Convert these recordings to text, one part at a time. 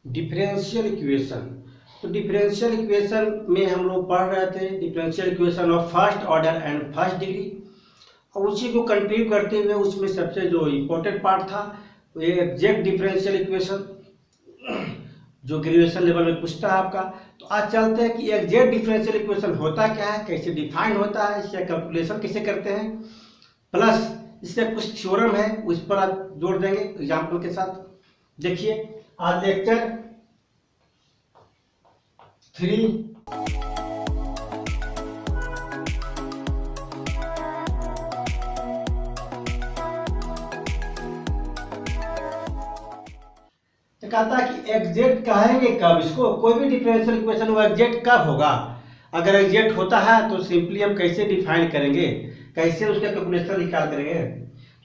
Differential equation. तो differential equation में हम लोग पढ़ रहे थे differential equation of first order and first degree, और उसी को कंटिन्यू करते हुए उसमें सबसे जो इम्पोर्टेंट पार्ट था वो एग्जैक्ट डिफरेंशियल इक्वेशन, जो ग्रेजुएशन लेवल में पूछता है आपका। तो आज चलते हैं कि एग्जैक्ट डिफरेंशियल इक्वेशन होता क्या है, कैसे डिफाइन होता है, इसका कैलकुलेशन कैसे करते हैं, प्लस इससे कुछ थ्योरम है उस पर आप जोड़ देंगे एग्जाम्पल के साथ। देखिए आज लेक्चर 3 तो कहता है कि एग्जैक्ट कहेंगे कब इसको, कोई भी डिफरेंशियल इक्वेशन वो एग्जैक्ट कब होगा। अगर एग्जैक्ट होता है तो सिंपली हम कैसे डिफाइन करेंगे, कैसे उसका कैलकुलेशन निकाल करेंगे।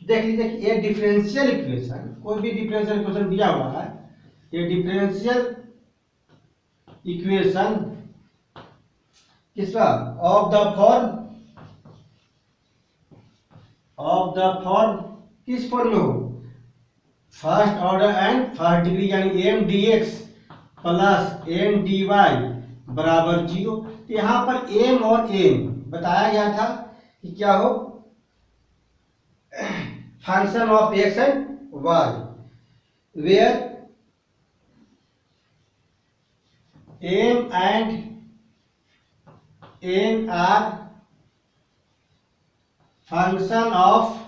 देख लीजिए कि ये डिफरेंशियल इक्वेशन, कोई भी डिफरेंशियल इक्वेशन दिया हुआ है, ये डिफरेंशियल इक्वेशन किसका ऑफ द फॉर्म किस फॉर्म में हो, first order and first degree, यानी M D x plus M D Y बराबर 0। तो यहाँ पर एम और एन बताया गया था कि क्या हो, function of x and y, where m and n are function of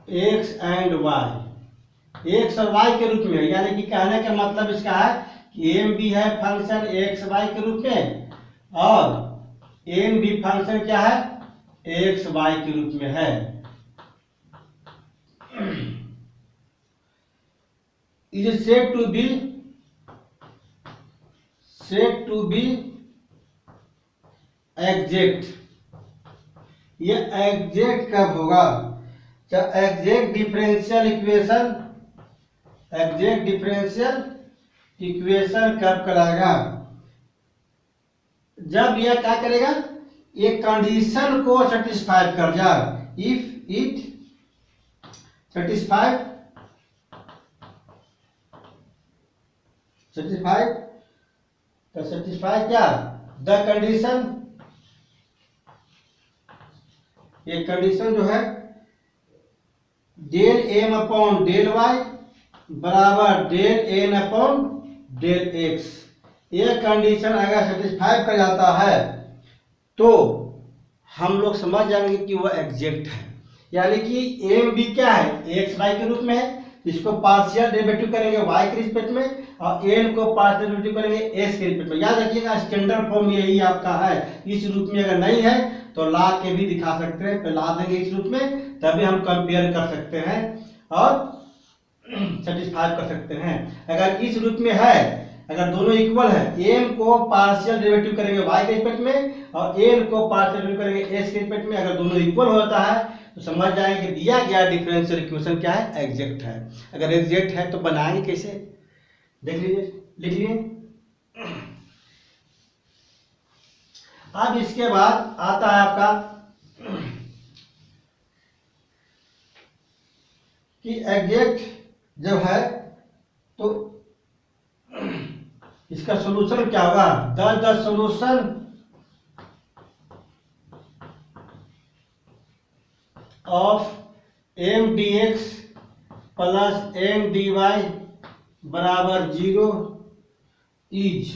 x and y, x और वाई के रूप में। यानी कि कहने का मतलब इसका है कि एम भी है फंक्शन एक्स वाई के रूप में, और एन भी फंक्शन क्या है, एक्स वाई के रूप में है। Is said to be exact. ये एग्जैक्ट कब होगा, जब एग्जैक्ट डिफरेंशियल इक्वेशन कब कराएगा, जब यह क्या करेगा, ये कंडीशन को सेटिस्फाई कर जाए। इफ इट सेटिस्फाई क्या द कंडीशन, ये कंडीशन जो है del M upon del Y बराबर del N upon del x, ये कंडीशन अगर सेटिस्फाई कर जाता है तो हम लोग समझ जाएंगे कि वह एग्जैक्ट है। यानी कि एम भी क्या है, एक्स वाई के रूप में है, इसको पार्शियल डेरिवेटिव करेंगे वाई के रिस्पेक्ट में, और एन को पार्शियल डेरिवेटिव करेंगे एक्स के रिस्पेक्ट में। याद रखिएगा स्टैंडर्ड फॉर्म यही आपका है। इस रूप में अगर नहीं है तो ला के भी दिखा सकते हैं, ला देंगे इस रूप में, तभी हम कंपेयर कर सकते हैं और सेटिस्फाई कर सकते हैं। अगर इस रूप में है, अगर दोनों इक्वल है, एम को पार्शियल डेरिवेटिव करेंगे वाई के रिस्पेक्ट में और एन को पार्शियल डेरिवेटिव करेंगे एक्स के रिस्पेक्ट में, अगर दोनों इक्वल होता है तो समझ जाएंगे कि दिया गया डिफरेंशियल इक्वेशन क्या है, एग्जैक्ट है। अगर एग्जैक्ट है तो बनाएंगे कैसे, देख लीजिए, लिख लिए। अब इसके बाद आता है आपका कि एग्जैक्ट जब है तो इसका सॉल्यूशन क्या होगा, the solution of m D x plus M D Y बराबर 0 इज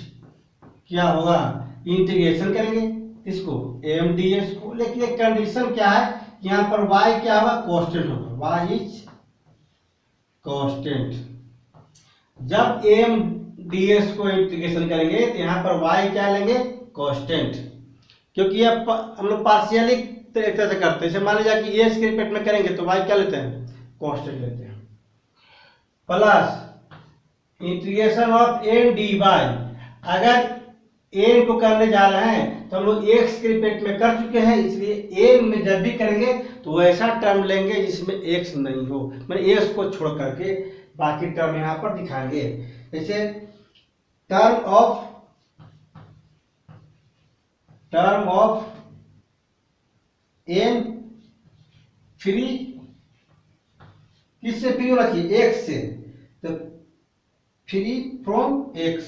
क्या होगा, इंटीग्रेशन करेंगे इसको एम डी एक्स को, लेकिन एक कंडीशन क्या है, यहाँ पर y क्या होगा, कांस्टेंट होगा, y इज कांस्टेंट। जब एम डी एक्स को इंटीग्रेशन करेंगे तो यहाँ पर y क्या लेंगे, कांस्टेंट, क्योंकि अब हम लोग पार्शियली एक तरह से करते हैं। जैसे मान लीजिए कि एक्स के रिस्पेक्ट में करेंगे तो y क्या लेते हैं, कांस्टेंट लेते हैं, plus integration of n D y. अगर एन को करने जा रहे हैं तो हम लोग एक्स के रिस्पेक्ट में कर चुके हैं, इसलिए एन में जब भी करेंगे तो वैसा टर्म लेंगे जिसमें एक्स नहीं हो, मतलब एक्स को छोड़ करके बाकी टर्म यहाँ पर दिखाएंगे। जैसे टर्म ऑफ एन फ्री, किससे फ्री होना चाहिए, एक्स से, तो free from x,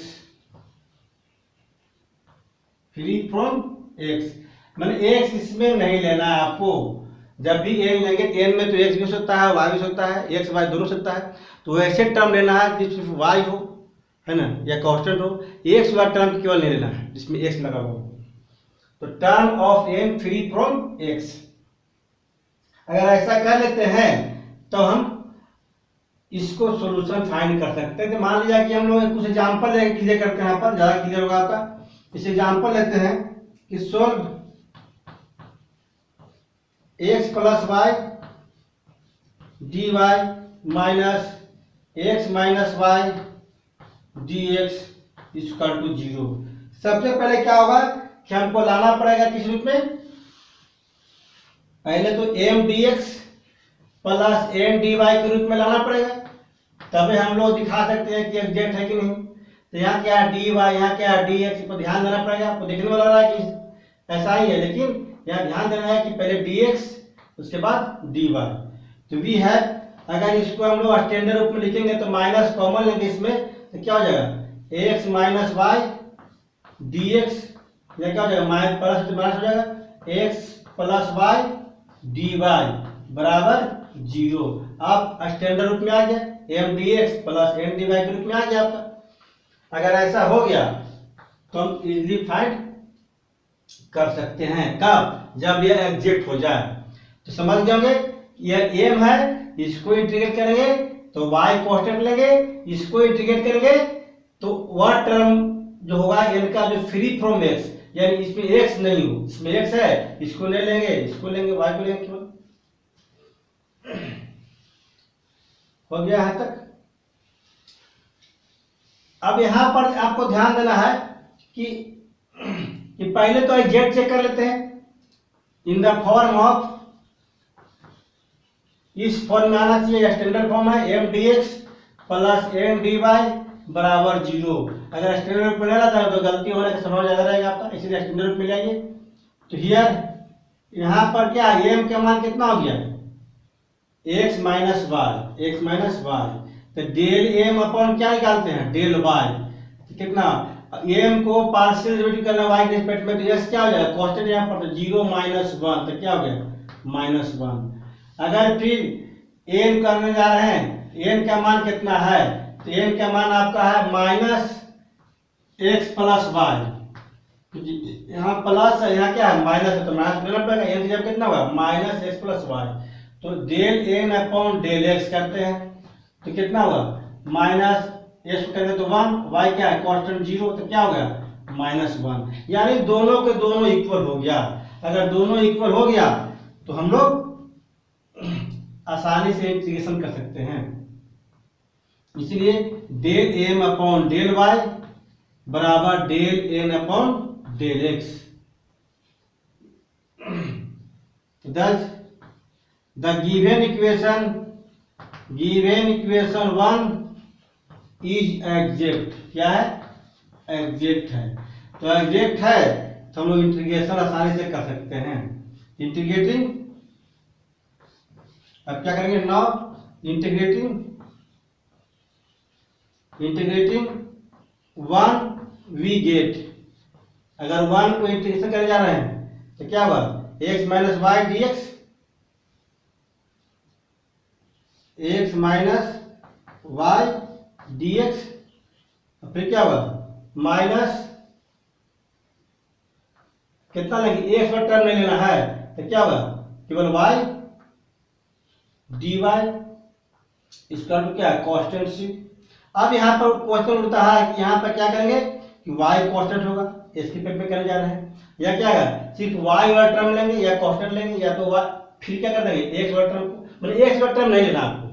free from x मैंने एक्स इसमें नहीं लेना है आपको। जब भी एन लेंगे एन में तो एक्स भी हो सकता है वाई भी हो सकता है, एक्स वाई दोनों हो सकता है। तो ऐसे टर्म लेना है जिसमें वाई हो, है ना, या कांस्टेंट हो। एक्स वाला टर्म केवल नहीं लेना है जिसमें एक्स लगा हुआ हो। तो term of n free from x, अगर ऐसा कर लेते हैं तो हम इसको सॉल्यूशन फाइंड कर सकते हैं। तो मान लिया कि हम लोग कुछ एग्जांपल क्लियर करते हैं, यहाँ पर ज़्यादा क्लियर होगा आपका। इस एग्जांपल लेते हैं कि solve x plus y d y minus x minus y d x equal to 0। सबसे पहले क्या होगा कि हमको लाना पड़ेगा किस रूप में, पहले तो m D x plus N D y के रूप में लाना पड़ेगा, तभी हम लोग दिखा सकते हैं कि एग्जैक्ट है कि नहीं। तो यहाँ क्या है डी वाई, यहाँ क्या है डी एक्स, पर ध्यान देना पड़ेगा। आपको देखने में लग रहा है कि ऐसा ही है, लेकिन यहाँ ध्यान देना है कि पहले डी एक्स उसके बाद डी वाई। तो वी है, अगर इसको हम लोग स्टैंडर्ड रूप में लिखेंगे तो माइनस कॉमन लेंगे इसमें, तो क्या हो जाएगा x minus y d x, या क्या हो जाएगा माइनस प्लस माइनस हो जाएगा x plus y d Y बराबर 0। आप स्टैंडर्ड रूप में आ गया, m D x plus M D y के रूप में आ गया आपका। अगर ऐसा हो गया तो हम इजीली फाइंड कर सकते हैं। कब? जब यह एग्जैक्ट हो जाए। तो समझ गए होंगे, यह एम है, इसको इंटीग्रेट करेंगे तो वाई कांस्टेंट लेंगे, इसको इंटीग्रेट करेंगे तो वह टर्म जो होगा एन का जो फ्री फ्रॉम एक्स, यानी इसमें एक्स नहीं हो, इसमें एक्स है, इसको ले लेंगे, इसको लेंगे, वाई को लेंगे केवल। हो गया यहाँ तक। अब यहां पर आपको ध्यान देना है कि पहले तो एग्जैक्ट चेक कर लेते हैं इन द फॉर्म ऑफ, इस फॉर्म में आना चाहिए, स्टैंडर्ड फॉर्म है m D x plus M D Y बराबर 0। अगर स्टैंडर्ड रूप में ले रहा था तो गलती होने का संभावना ज्यादा रहेगा आपका, इसीलिए स्टैंडर्ड रूप में लाइए। तो हियर यहाँ पर क्या एम का मान कितना हो गया x minus y, x minus y, तो डेल एम अपॉन क्या निकालते हैं डेल वाई, तो कितना एम को पार्शियल डेरिवेटिव करना वाई के रिस्पेक्ट में, तो एस क्या हो जाएगा कांस्टेंट यहाँ पर 0 माइनस 1, तो क्या हो गया माइनस 1। अगर फिर एन करने जा रहे हैं, एन का मान कितना है, तो एन का मान आपका है माइनस एक्स प्लस वाई, यहाँ प्लस है यहाँ क्या है माइनस है, तो माइनस लेना पड़ेगा। एन जब कितना होगा माइनस एक्स प्लस वाई, तो del N upon del x करते हैं तो कितना होगा माइनस एक्स करेंगे तो 1, वाई क्या है कांस्टेंट 0, तो क्या हो गया माइनस 1। यानी दोनों के दोनों इक्वल हो गया। अगर दोनों इक्वल हो गया तो हम लोग आसानी से इंटीग्रेशन कर सकते हैं। इसलिए del M upon del Y बराबर del N upon del X. Thus the given equation 1 is exact। क्या है एग्जैक्ट है, तो एग्जैक्ट है तो हम लोग इंटीग्रेशन आसानी से कर सकते हैं। इंटीग्रेटिंग, अब क्या करेंगे नाउ इंटीग्रेटिंग 1 वी गेट, अगर 1 को इंटीग्रेशन करने जा रहे हैं तो क्या हुआ x minus y d x, x minus y d x, फिर क्या हुआ माइनस कितना लेंगे एक्स का टर्म नहीं लेना है, तो क्या होगा केवल वाई डी वाई इसका तो क्या है कांस्टेंट सी। अब यहाँ पर क्वेश्चन उठता है कि यहाँ पर क्या करेंगे कि वाई कांस्टेंट होगा, इसके पेट में करने जा रहे हैं, या क्या है सिर्फ वाई वाला टर्म लेंगे या कांस्टेंट लेंगे, या तो फिर क्या कर देंगे एक्स वाला टर्म को, मतलब एक्स वाला टर्म नहीं लेना आपको,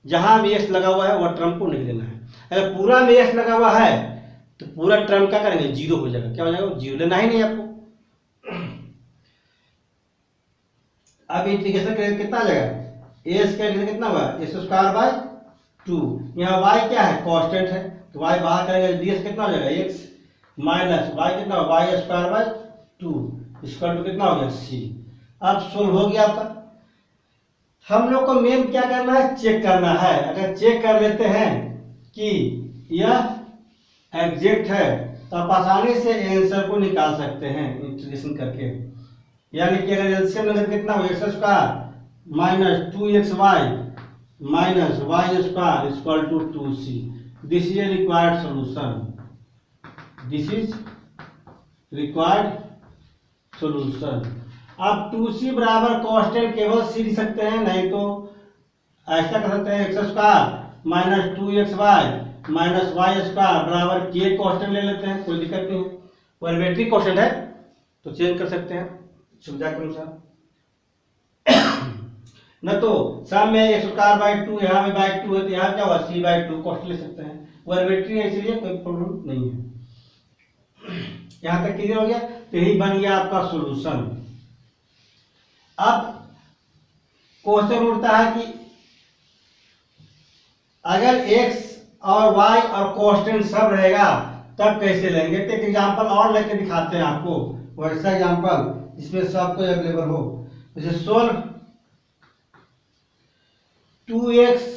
जहां भी एक्स लगा हुआ है वह टर्म को नहीं लेना है। अगर पूरा में एक्स लगा हुआ है तो पूरा टर्म क्या करेंगे 0 हो जाएगा, क्या हो जाएगा 0 लेना ही नहीं आपको। अब इंटीग्रेशन करेंगे कितना आ जाएगा एस का इंटीग्रेशन कितना होगा एक्स स्क्वायर बाय 2, यहाँ वाई क्या है कांस्टेंट है तो वाई बाहर करेंगे ds कितना हो जाएगा एक्स माइनस वाई कितना होगा वाई स्क्वायर बाय 2 इसका कितना हो गया c। अब सोल्व हो गया आपका। हम लोग को मेन क्या करना है चेक करना है। अगर चेक कर लेते हैं कि यह एग्जैक्ट है तो आप आसानी से आंसर को निकाल सकते हैं इंटीग्रेशन करके। यानी कि अगर एलसीएम लेंगे कितना हो, x square minus 2xy minus y square equal to 2c। This is a required solution, this is required solution. आप 2c बराबर कांस्टेंट केवल c लिख सकते हैं, नहीं तो ऐसा कर सकते हैं x square minus 2xy minus y square बराबर के कांस्टेंट ले लेते हैं, कोई दिक्कत नहीं है। क्वाड्रेटिक कांस्टेंट है तो चेंज कर सकते हैं सुविधा के अनुसार। न तो सम में एक्स स्क्वायर बाई 2 यहाँ में बाई 2 है तो यहाँ क्या हुआ c बाई 2 कांस्टेंट ले सकते हैं, क्वाड्रेटिक है इसलिए कोई प्रॉब्लम नहीं है। यहाँ तक क्लियर हो गया, तो यही बन गया आपका सॉल्यूशन। अब क्वेश्चन उठता है कि अगर x और y और कांस्टेंट सब रहेगा तब कैसे लेंगे। तो एक एग्जांपल और लेके दिखाते हैं आपको, वैसा एग्जांपल जिसमें सबको अवेलेबल हो। जैसे solve 2x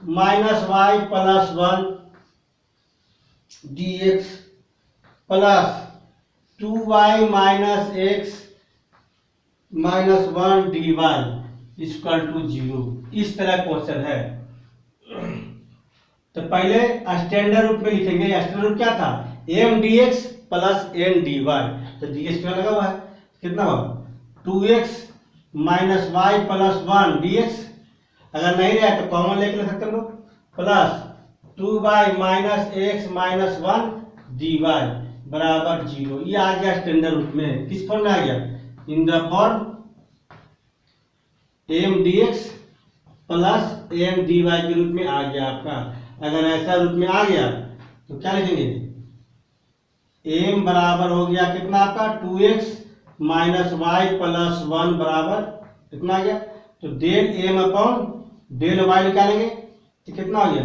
minus y plus 1 dx plus 2y minus x minus 1 dy equal to 0। इस तरह क्वेश्चन है। तो पहले स्टैंडर्ड रूप में लिखेंगे। स्टैंडर्ड रूप क्या था, m dx plus n dy। तो dx क्या लगा हुआ है, कितना हुआ 2x minus y plus 1 dx। अगर नहीं रहा तो कॉमन लेके ले सकते हैं लोग, plus 2y minus x minus 1 dy बराबर 0। ये आ गया स्टैंडर्ड रूप में। किस फॉर्म में आ गया, इन the form m dx plus m dy के रूप में आ गया आपका। अगर ऐसा रूप में आ गया तो क्या लिखेंगे, m बराबर हो गया कितना आपका 2x माइनस वाई प्लस 1 बराबर कितना आ गया, तो del m upon del y निकालेंगे तो कितना हो गया,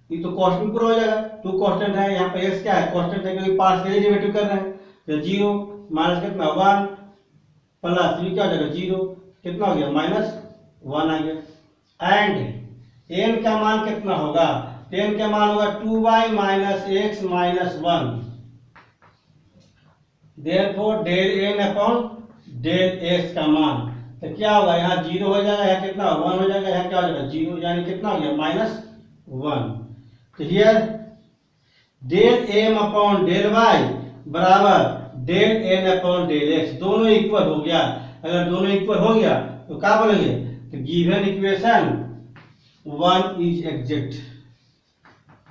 ये तो कांस्टेंट पूरा हो जाएगा। 2 कांस्टेंट है, यहाँ पे x क्या है कांस्टेंट है क्योंकि पार्शियल डेरिवेटिव कर रहे हैं। तो 0 माइनस कितना 1 प्लस ये क्या हो जाएगा 0, कितना हो गया माइनस 1 आ गया। एंड n का मान कितना होगा, n का मान होगा 2y minus x minus 1। Therefore del n upon del x का मान तो क्या होगा, यहाँ 0 हो जाएगा, यहाँ कितना 1 हो जाएगा, यहाँ क्या हो जाएगा 0, यानी कितना हो गया माइनस 1। तो here del m upon del y बराबर del n upon del x, दोनों इक्वल हो गया। अगर दोनों इक्वल हो गया तो क्या बोलेंगे, तो given equation 1 is exact.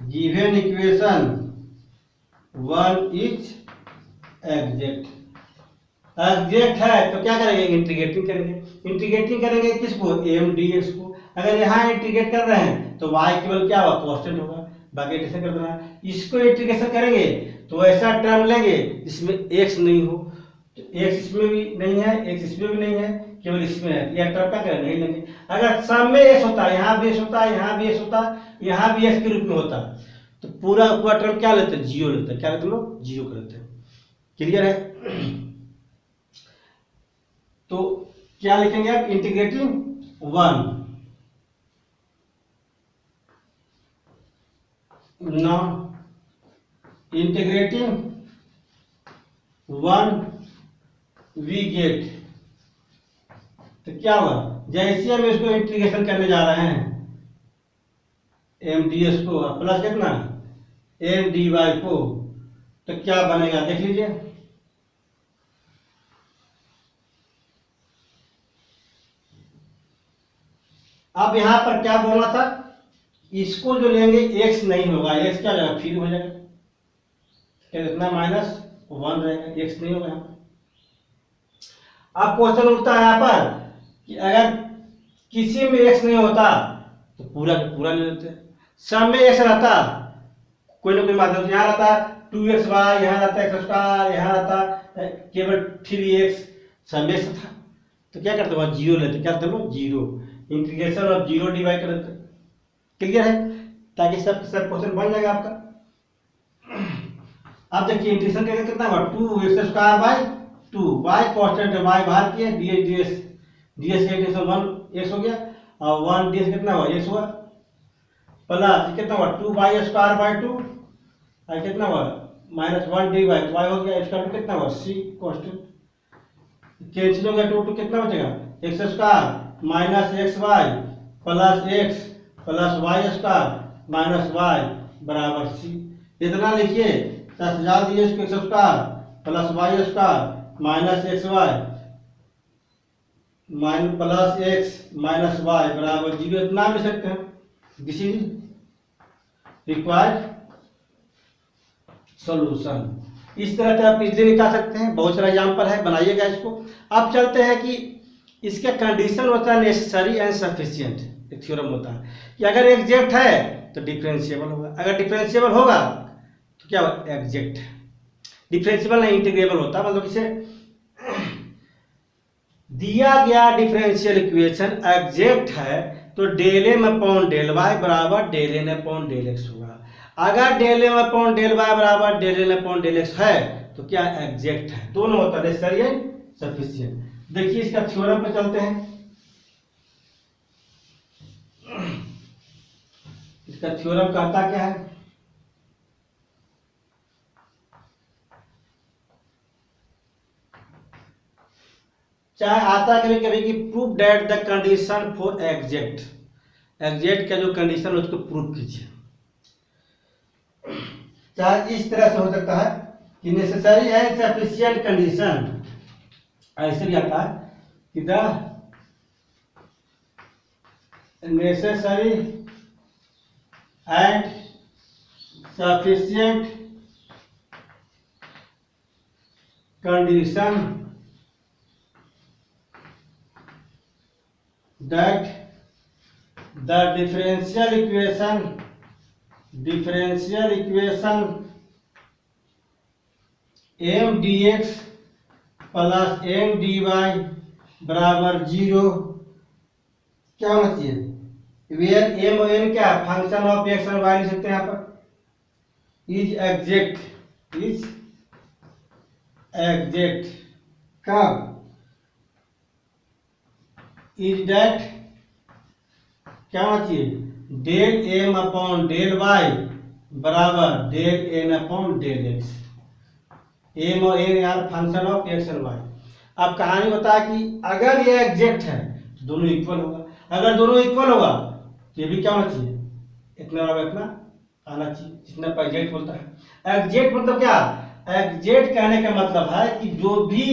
Given equation 1 is exact. Exact है तो क्या करेंगे, इंटीग्रेटिंग करेंगे। इंटीग्रेटिंग करेंगे किसको, m dx को। अगर यहाँ इंटीग्रेट कर रहे हैं तो y केवल क्या होगा कांस्टेंट होगा, बाकी इंटीग्रेशन कर देना है। इसको इंटीग्रेशन करेंगे तो ऐसा टर्म लेंगे जिसमें x नहीं हो, तो x इसमें भी नहीं है, x इसमें भी नहीं है, केवल इसमें है, यह टर्म क्या करें नहीं लेंगे। अगर सब में x होता है, यहाँ भी x होता है, यहाँ भी x होता है, यहाँ भी x के रूप में होता तो पूरा पूरा टर्म क्या लेते हैं, 0 लेते हैं। क्या लेते हैं लोग, 0 कर लेते हैं। क्लियर है। तो क्या लिखेंगे आप, इंटीग्रेटिंग 1 ना इंटीग्रेटिंग 1 वी गेट। तो क्या हुआ, जैसे हम इसको इंटीग्रेशन करने जा रहे हैं m ds को प्लस कितना m dy को, तो क्या बनेगा देख लीजिए। अब यहां पर क्या बोलना था, इसको जो लेंगे x नहीं होगा, x क्या जाएगा फिर हो जाएगा, क्या इतना माइनस 1 रहेगा, x नहीं होगा यहाँ पर। अब क्वेश्चन उठता है यहाँ पर कि अगर किसी में x नहीं होता तो पूरा का पूरा ले लेते हैं। सब में x रहता, कोई ना कोई माध्यम से यहाँ रहता 2xy, यहाँ रहता x स्क्वायर, यहाँ रहता केवल 3x, सब में था तो क्या करते हैं 0 लेते, क्या करते हैं 0, इंटीग्रेशन ऑफ 0 डिवाइड कर देते। क्लियर है, ताकि सब क्वेश्चन बन जाएगा आपका। अब देखिए इंटीग्रेशन करके कितना हुआ 2x square by 2, y constant है, y बाहर किया, ds का इंटीग्रेशन 1x हो गया और 1 ds कितना हुआ x हुआ, प्लस कितना हुआ 2y² 2 और कितना हुआ -1 dy, तो y हो गया इसका टू कितना हुआ c कांस्टेंट कैंसिल हो गया, 2 कितना बचेगा x² -xy plus x plus y² -y बराबर c। इतना लिखिए 10,000 दिए इसको x² plus y² -xy plus x -y बराबर 0, इतना भी सकते हैं। This is required solution. इस तरह से आप इजीली निकाल सकते हैं, बहुत सारा एग्जाम्पल है, बनाइएगा इसको। अब चलते हैं कि इसका कंडीशन होता है नेसेसरी एंड सफिशिएंट। एक थ्योरम होता है कि अगर एग्जैक्ट है तो डिफरेंशिएबल होगा, अगर डिफरेंशिएबल होगा तो क्या होगा एग्जैक्ट। डिफरेंशिएबल नहीं इंटीग्रेबल होता, मतलब इसे दिया गया डिफरेंशियल इक्वेशन एग्जैक्ट है तो del M upon del Y बराबर del N upon del X होगा। अगर del M upon del Y बराबर del N upon del X है तो क्या एग्जैक्ट है। दोनों होता है नेसेसरी एंड सफिशिएंट। देखिए इसका थ्योरम पे चलते हैं। इसका थ्योरम कहता क्या है, चाहे आता है कभी कभी कि prove that the condition for exact, exact का जो कंडीशन है उसको प्रूव कीजिए। चाहे इस तरह से हो सकता है कि नेसेसरी एंड सफिशिएंट कंडीशन, ऐसे भी आता है कि the necessary and sufficient condition that the differential equation m dx plus m dy बराबर 0 क्या होना चाहिए, वेयर m और n क्या फंक्शन ऑफ x और y लिख सकते हैं यहाँ पर, इज एग्जैक्ट कब, इज डेट क्या होना चाहिए del M upon del Y बराबर del N upon del X. M और एन यार function of x and Y. अब कहानी होता है कि अगर ये एग्जैक्ट है तो दोनों इक्वल होगा, अगर दोनों इक्वल होगा तो ये भी क्या होना चाहिए इतना बराबर इतना आना चाहिए, जितना पर एग्जैक्ट बोलता है। एग्जैक्ट मतलब क्या, एग्जैक्ट कहने का मतलब है कि जो भी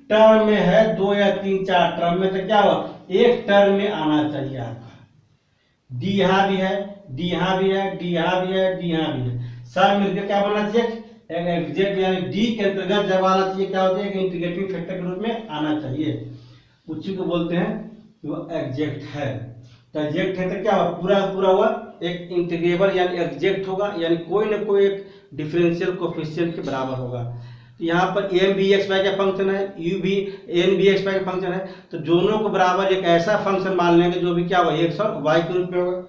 टर्म में है 2 या 3 4 टर्म में तो क्या हुआ एक टर्म में आना चाहिए आपका। डी यहाँ भी है, डी यहाँ भी है, डी यहाँ भी है, डी यहाँ भी है, सब मिलकर क्या बनना चाहिए एग्जैक्ट, यानी डी के अंतर्गत जब आना चाहिए क्या होता है इंटीग्रेटिंग फैक्टर के रूप में आना चाहिए, उसी को बोलते हैं कि वो एग्जैक्ट है। तो एग्जैक्ट है तो क्या हुआ पूरा पूरा हुआ एक इंटीग्रेबल यानी एग्जैक्ट होगा, यानी कोई ना कोई एक डिफरेंशियल कोएफिशिएंट के बराबर होगा। तो यहाँ पर एम बी एक्स वाई का फंक्शन है, यू भी एन बी एक्स वाई का फंक्शन है, तो दोनों को बराबर एक ऐसा फंक्शन मान लेंगे जो भी क्या होगा एक्स और वाई के रूप में होगा।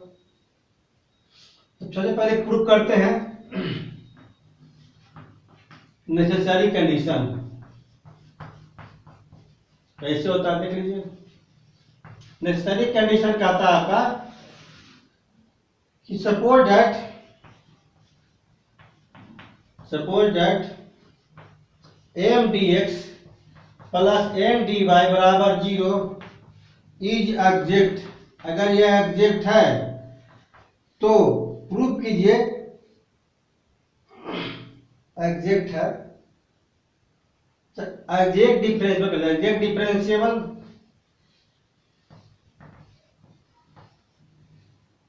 तो चलिए पहले प्रूव करते हैं नेसेसरी कंडीशन कैसे होता है देख लीजिए। नेसेसरी कंडीशन कहता है आपका कि suppose that m D x plus M D Y बराबर 0 इज एग्जैक्ट। अगर यह एग्जैक्ट है तो प्रूफ कीजिए एग्जैक्ट है, एग्जैक्ट डिफरेंशिएबल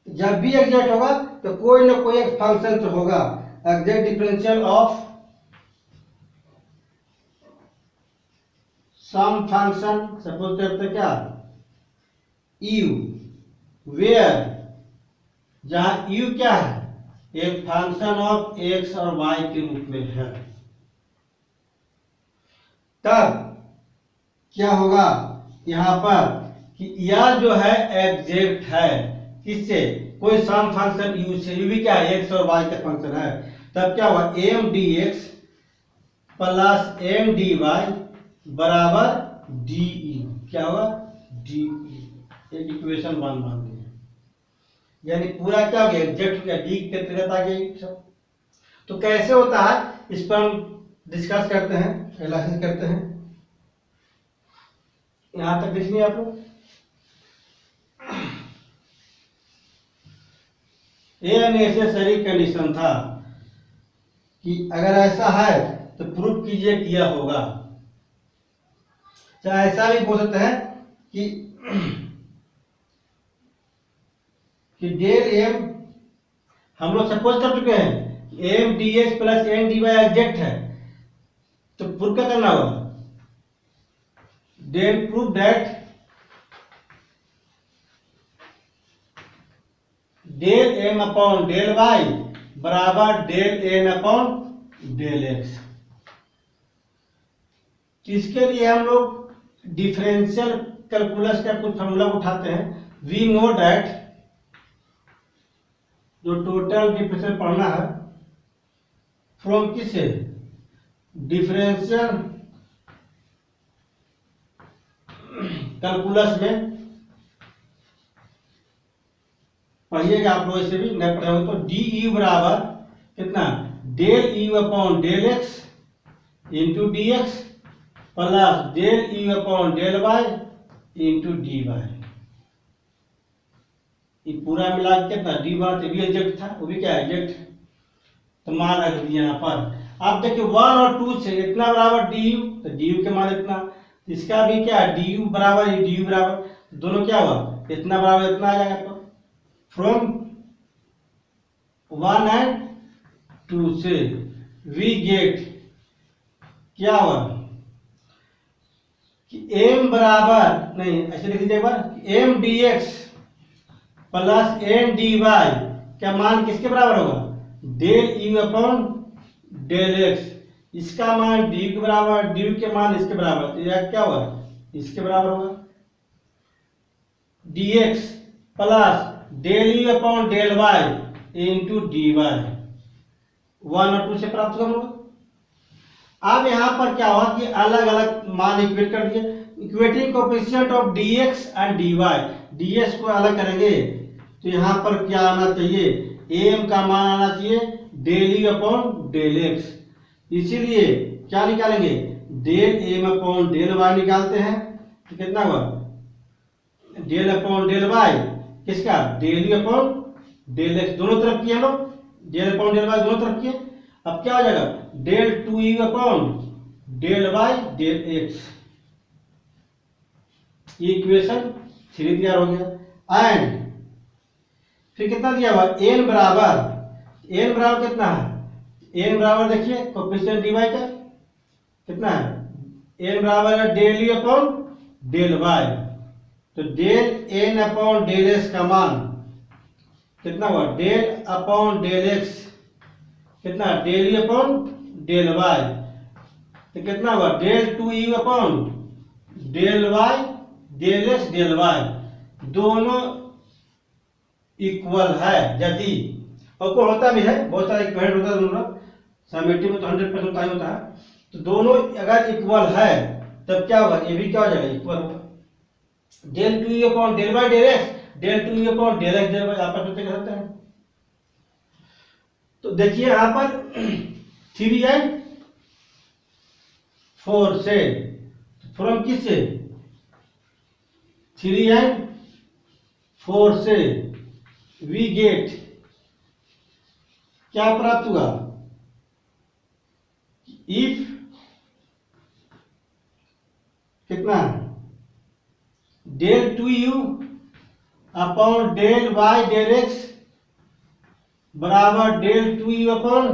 जब भी एग्जैक्ट होगा तो कोई ना कोई एक फंक्शन तो होगा। Exact differential of some function suppose करते क्या u वेयर जहां u क्या है एक फंक्शन ऑफ x और y के रूप में है, तब क्या होगा यहाँ पर कि यह जो है एग्जैक्ट है किससे कोई सम फंक्शन u से, u भी क्या है x और y का फंक्शन है, तब क्या हुआ m D x plus M D Y बराबर डी ई, क्या होगा डी ई, एक इक्वेशन 1 मान लिया। यानी पूरा क्या हो गया, एग्जैक्ट हो गया, डी के अंतर्गत आ गया सब। तो कैसे होता है इस पर हम डिस्कस करते हैं, एनालिसिस करते हैं। यहां तक देखिए आप लोग, ये नेसेसरी कंडीशन था कि अगर ऐसा है तो प्रूफ कीजिए किया होगा। चाहे ऐसा भी बोल सकते हैं कि डेल एम हम लोग सपोज कर चुके हैं M D x plus N D Y exact है, तो प्रूफ क्या करना होगा, then proof that del M upon del Y बराबर del N upon del X. इसके लिए हम लोग डिफरेंशियल कैलकुलस का कुछ फॉर्मूला उठाते हैं। वी नो दैट जो टोटल डिफरेंशियल पढ़ना है फ्रॉम किससे, डिफरेंशियल कैलकुलस में पढ़िएगा आप लोग, इसे भी नहीं पढ़े हो तो डी यू बराबर कितना, del you upon del x into d x plus del you upon del y into d y. ये पूरा मिला के कितना डी वाई भी एग्जैक्ट था, वो भी क्या एग्जैक्ट, तो मान रख दिया यहाँ पर। आप देखिए 1 और 2 से इतना बराबर डी यू, तो डी यू के मान इतना, इसका भी क्या डी यू बराबर डी यू बराबर, दोनों क्या हुआ इतना बराबर इतना आ जाएगा। फ्रॉम 1 एंड 2 से वी गेट क्या हुआ कि m बराबर नहीं, ऐसे लिख दीजिए एक बार, M D x plus N D Y क्या मान किसके बराबर होगा, del you upon del X. इसका मान डी के बराबर, डी के मान इसके बराबर, तो यह क्या हुआ इसके बराबर होगा, d x plus del you upon del y into d y. 1 और 2 से प्राप्त कर लोगे। अब यहां पर क्या हुआ कि अलग अलग मान इक्वेट कर दिए, equating coefficient of dx and dy, ds को अलग करेंगे तो यहां पर क्या आना चाहिए, am का मान आना चाहिए del you upon del x. इसीलिए क्या निकालेंगे, del M upon del y निकालते हैं, तो कितना हुआ डेल अपॉन डेल वाई किसका, del you upon del x, दोनों तरफ किए हम लोग, डेल अपॉन डेल वाई दोनों तरफ किए। अब क्या हो जाएगा del 2u upon del Y del x, ये इक्वेशन 3 तैयार हो गया। एंड फिर कितना दिया हुआ n बराबर कितना है, n बराबर देखिए कोएफिशिएंट dy का कितना है, n बराबर है del you upon del Y, तो del n upon del x का मान कितना हुआ, डेल अपॉन डेल एक्स कितना, del you upon del Y, तो कितना हुआ del 2u upon del Y del x del Y, दोनों इक्वल है यदि, और को होता भी है, बहुत सारा इक्वेशन होता है दोनों, समेटिव में तो 100% होता ही होता है, तो दोनों अगर इक्वल है तब क्या होगा, ये भी क्या हो जाएगा इक्वल होगा, del 2u upon del Y del x, del 2u upon del x del y आपस में कर सकते हैं। तो देखिए यहां पर 3 एंड 4 से, फ्रॉम किस से, 3 एंड 4 से वी गेट क्या प्राप्त हुआ, इफ कितना del 2u upon del Y del X बराबर del 2u upon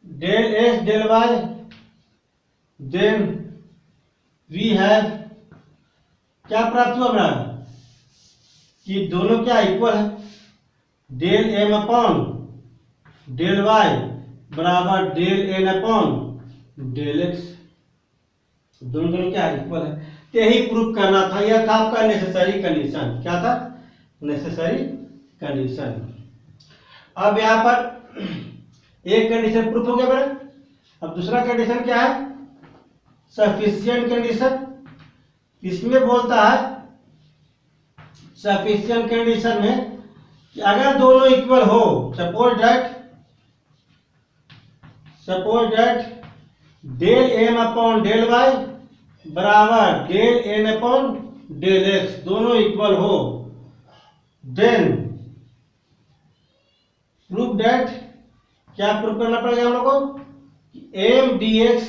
del x del Y, then we have क्या प्राप्त हुआ हमारा कि दोनों क्या इक्वल है, del M upon del Y बराबर del N upon del x, दोनों क्या इक्वल है। तो यही प्रूफ करना था, यह था आपका नेसेसरी कंडीशन, क्या था नेसेसरी कंडीशन। अब यहां पर एक कंडीशन प्रूफ हो गया मेरा, अब दूसरा कंडीशन क्या है, सफिशिएंट कंडीशन। इसमें बोलता है सफिशिएंट कंडीशन में कि अगर दोनों इक्वल हो, suppose that del M upon del Y बराबर del N upon del x, दोनों इक्वल हो, देन प्रूव दैट, क्या प्रूव करना पड़ेगा हम लोग को, M D x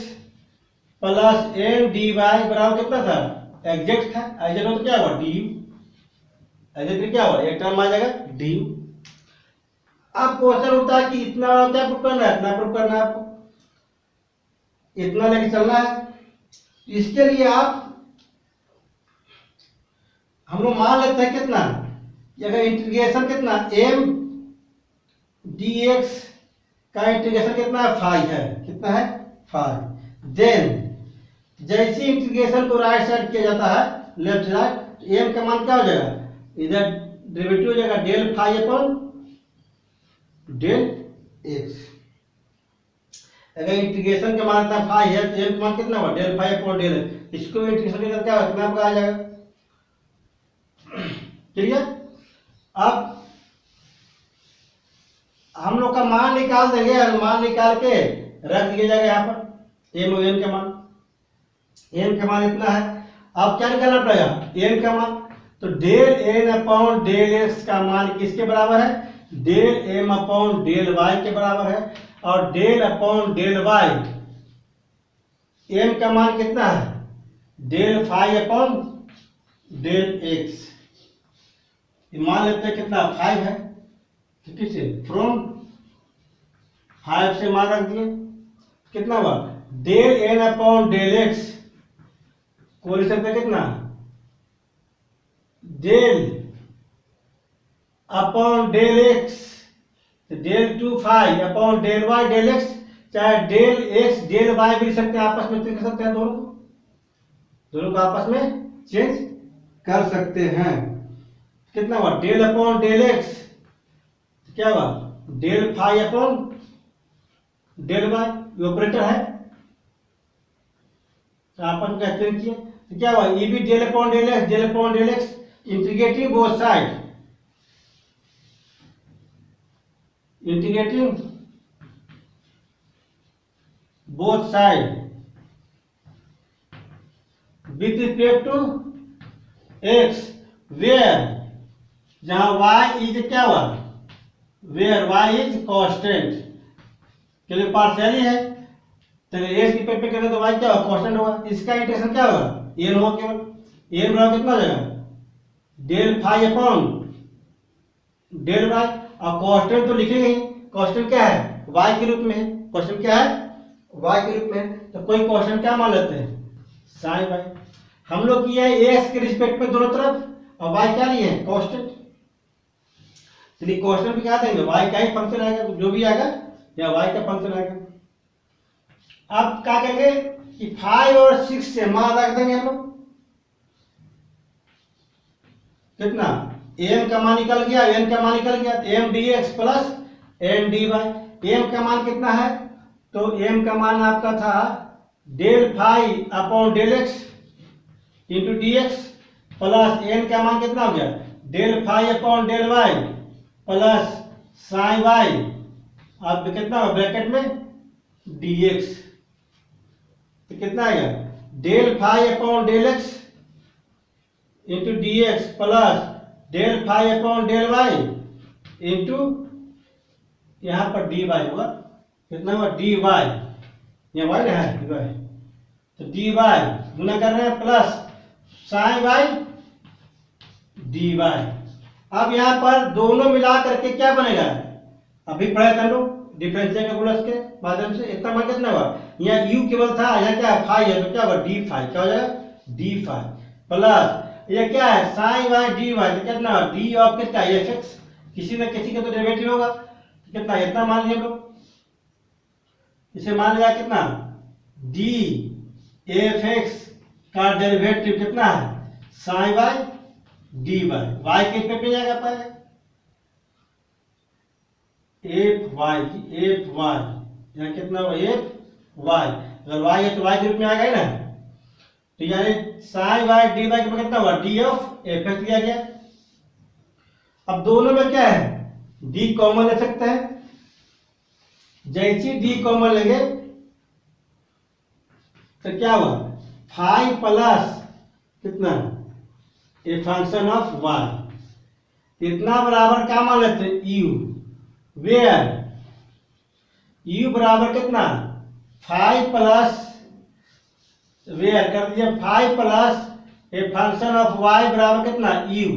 plus M D Y बराबर कितना था, एग्जैक्ट था, एग्जैक्ट हो तो क्या हुआ डी यू, एग्जैक्ट क्या हुआ, एक टर्म आ जाएगा डी यू। अब क्वेश्चन उठता है कि इतना क्या प्रूव करना है, इतना प्रूव करना है आपको, इतना लेके चलना है। इसके लिए आप हम लोग मान लेते हैं कितना, अगर इंटीग्रेशन कितना एम डी एक्स का इंटीग्रेशन कितना है 5 है, कितना है 5, देन जैसे इंटीग्रेशन को राइट साइड किया जाता है लेफ्ट साइड, तो एम का मान क्या हो जाएगा, इधर डेरिवेटिव हो जाएगा del phi upon del x. अगर इंटीग्रेशन का मान इतना फाई है तो एम का मान कितना हुआ del phi upon del x, इसको इंटीग्रेशन के साथ क्या होगा, कितना आ जाएगा, क्लियर। अब हम लोग का मान निकाल देंगे और मान निकाल के रख दिया जाएगा यहाँ पर एम और एन का मान, एन का मान इतना है। अब क्या निकालना पड़ेगा, एन का मान, तो del N upon del x का मान किसके बराबर है, del M upon del y के बराबर है, और del upon del y m का मान कितना है, del phi upon del x, मान लेते हैं कितना 5 है, ठीक है, फ्रॉम 5 से मान रख दिए, कितना हुआ del N upon del x को लिख सकते कितना, del upon del x, del two 5 upon del Y del x, चाहे डेल एक्स डेल वाई भी लिख सकते हैं, आपस में चेंज कर सकते हैं, दोनों को आपस में चेंज कर सकते हैं। कितना हुआ डेल अपॉन डेल एक्स, क्या हुआ del phi upon del y, operator है तो आपस में चेंज किए, तो क्या हुआ ये भी del upon del x, del upon del x, integrating both side, integrating both side with respect to x, where जहां y इज क्या हुआ, वेयर y इज कांस्टेंट, क्योंकि पार्शियली है तो x की पे करें तो y क्या होगा कांस्टेंट होगा, इसका इंटीग्रेशन क्या होगा n होगा, केवल n बराबर कितना हो जाएगा del phi upon del y, और कांस्टेंट तो लिखेंगे ही, कांस्टेंट क्या है y के रूप में है, कांस्टेंट क्या है y के रूप में, तो कोई कांस्टेंट क्या मान लेते हैं साइन y, हम लोग किया है x के रिस्पेक्ट में दोनों तरफ, और y क्या लिए है कांस्टेंट, चलिए क्वेश्चन भी क्या देंगे y का ही फंक्शन आएगा, जो भी आएगा या y का फंक्शन आएगा। अब क्या करेंगे कि 5 और 6 से मान रख देंगे हम लोग, कितना m का मान निकल गया, n का मान निकल गया, m dx plus m dy, m का मान कितना है, तो m का मान आपका था del phi upon del x into d x, plus n का मान कितना हो गया del phi upon del y plus sine y, अब कितना हो ब्रैकेट में dx, तो कितना आएगा del phi upon del x into d x plus del phi upon del y into यहाँ पर डी वाई होगा, कितना हुआ डी वाई, यहाँ वाई ना है डी वाई, तो डी वाई गुना कर रहे हैं plus sine y d y. अब यहाँ पर दोनों मिला करके क्या बनेगा, अभी पढ़े थे हम लोग डिफरेंशियल कैलकुलस के माध्यम से, इतना मान कितना हुआ, यहाँ u केवल था, यहाँ क्या है फाई है, तो क्या होगा डी फाई, क्या हो जाएगा डी फाई, प्लस ये क्या है साइन वाई डी वाई, तो कितना होगा डी ऑफ किसका एफ एक्स, किसी न किसी का तो डेरिवेटिव होगा, तो कितना इतना मान लिया हम लोग, इसे मान लिया कितना डी एफ एक्स का डेरिवेटिव कितना है sine y d y, y के पे जाएगा पाएगा एफ वाई, यहाँ कितना हुआ एफ वाई, अगर वाई है तो वाई के रूप में आ गया ना, तो यानी साइन वाई डी वाई के कितना हुआ डी ऑफ एफ एक्स दिया गया। अब दोनों में क्या है डी कॉमन ले सकते हैं, जैसी डी कॉमन लेंगे तो क्या हुआ 5 प्लस कितना ए फंक्शन ऑफ वाई, इतना बराबर क्या मान लेते हैं यू, वेयर यू बराबर कितना 5 प्लस वेयर कर दिया 5 plus a function of Y बराबर कितना यू,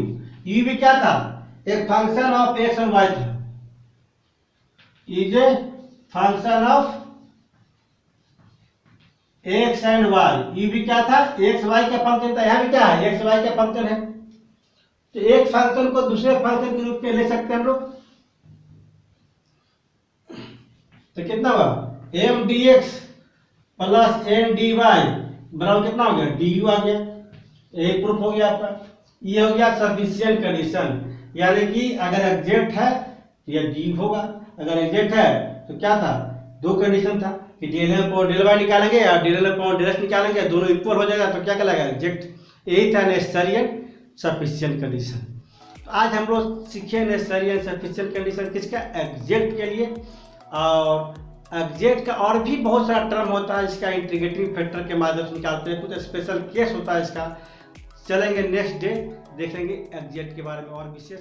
यू भी क्या था एक function of x and Y था, is a function of x and Y, U भी क्या था एक्स वाई का फंक्शन था, यहाँ भी क्या है एक्स वाई का फंक्शन है, तो एक फंक्शन को दूसरे फंक्शन के रूप में ले सकते हैं हम लोग, तो कितना हुआ m D x plus N D Y बराबर कितना हो गया डी यू आ गया, यही प्रूफ हो गया आपका, ये हो गया सफिशिएंट कंडीशन, यानी कि अगर एग्जैक्ट है तो यह डी होगा, अगर एग्जैक्ट है तो क्या था दो कंडीशन था कि del M upon del y निकालेंगे या del M upon del x निकालेंगे, दोनों इक्वल हो जाएगा तो क्या कहलाएगा एग्जैक्ट, यही था नेसेसरी एंड सफिशिएंट कंडीशन। तो आज हम लोग सीखे नेसेसरी एंड सफिशिएंट कंडीशन किसका एग्जैक्ट के लिए, और एग्जैक्ट का और भी बहुत सारा टर्म होता है, इसका इंटीग्रेटिंग फैक्टर के माध्यम से निकालते हैं, कुछ स्पेशल केस होता है इसका, चलेंगे नेक्स्ट डे देखेंगे एग्जैक्ट के बारे में और विशेष।